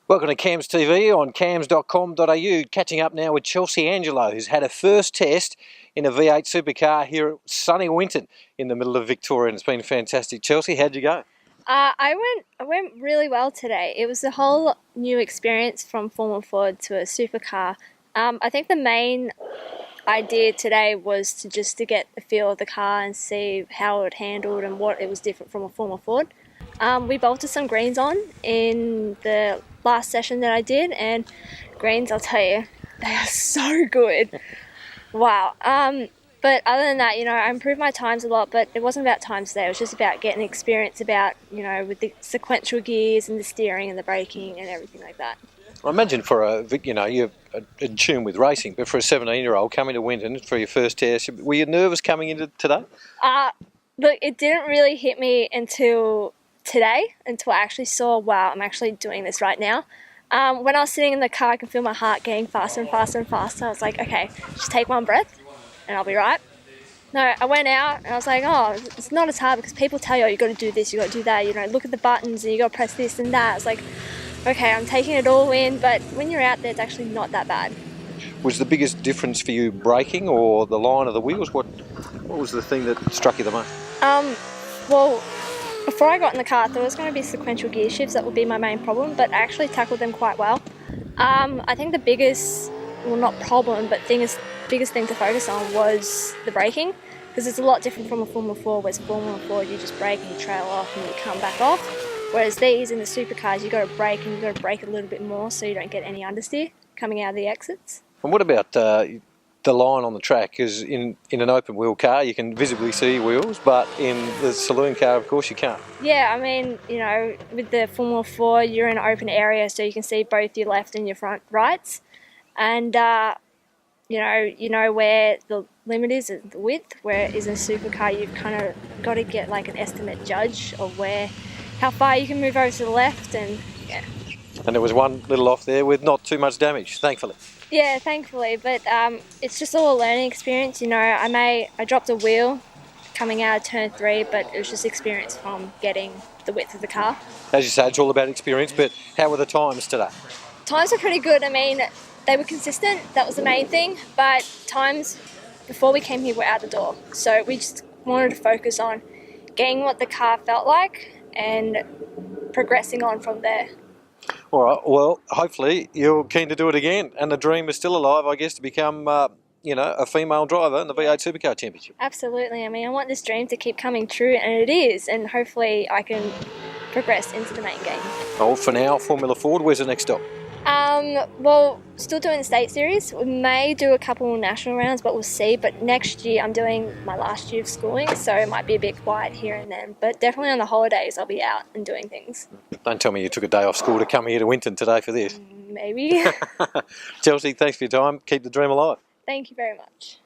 Welcome to Cams TV on cams.com.au. Catching up now with Chelsea Angelo, who's had her first test in a V8 Supercar here at sunny Winton in the middle of Victoria. It's been fantastic. Chelsea, how'd you go? I went really well today. It was a whole new experience from Formula Ford to a supercar. I think the main idea today was to get a feel of the car and see how it handled and what it was different from a Formula Ford. We bolted some greens on in the last session that I did, and greens, I'll tell you, they are so good. Wow. But other than that, I improved my times a lot, but it wasn't about times today. It was just about getting experience about, with the sequential gears and the steering and the braking and everything like that. I imagine for you're in tune with racing, but for a 17-year-old coming to Winton for your first test, were you nervous coming into today? Look, it didn't really hit me until today, until I actually saw, wow, I'm actually doing this right now. When I was sitting in the car, I could feel my heart getting faster and faster and faster. I was like, okay, just take one breath and I'll be right. No, I went out and I was like, oh, it's not as hard because people tell you, oh, you got to do this, you got to do that, look at the buttons and you got to press this and that. It's like, okay, I'm taking it all in, but when you're out there, it's actually not that bad. Was the biggest difference for you braking or the line of the wheels? What was the thing that struck you the most? Well, before I got in the car, I thought it was going to be sequential gear shifts that would be my main problem, but I actually tackled them quite well. I think the biggest, well, not problem, but biggest thing to focus on was the braking, because it's a lot different from a Formula 4, whereas Formula 4 you just brake and you trail off and you come back off, whereas these in the supercars you got to brake and you got to brake a little bit more so you don't get any understeer coming out of the exits. And what about the line on the track? Because in an open wheel car you can visibly see wheels, but in the saloon car of course you can't. Yeah, I mean, with the Formula 4 you're in an open area so you can see both your left and your front rights, and you know where the limit is, the width, where it is in a supercar you've kind of got to get like an estimate judge of how far you can move over to the left, and yeah. And there was one little off there with not too much damage, thankfully. Yeah, thankfully, but it's just all a learning experience. I dropped a wheel coming out of turn 3, but it was just experience from getting the width of the car. As you say, it's all about experience, but how were the times today? Times were pretty good. I mean, they were consistent, that was the main thing, but times before we came here were out the door. So we just wanted to focus on getting what the car felt like and progressing on from there. All right, well, hopefully you're keen to do it again, and the dream is still alive, I guess, to become, a female driver in the V8 Supercar Championship. Absolutely. I mean, I want this dream to keep coming true, and it is, and hopefully I can progress into the main game. Oh, for now, Formula Ford, where's the next stop? Well, still doing the state series. We may do a couple national rounds, but we'll see. But next year I'm doing my last year of schooling, so it might be a bit quiet here and then. But definitely on the holidays I'll be out and doing things. Don't tell me you took a day off school to come here to Winton today for this. Maybe. Chelsea, thanks for your time. Keep the dream alive. Thank you very much.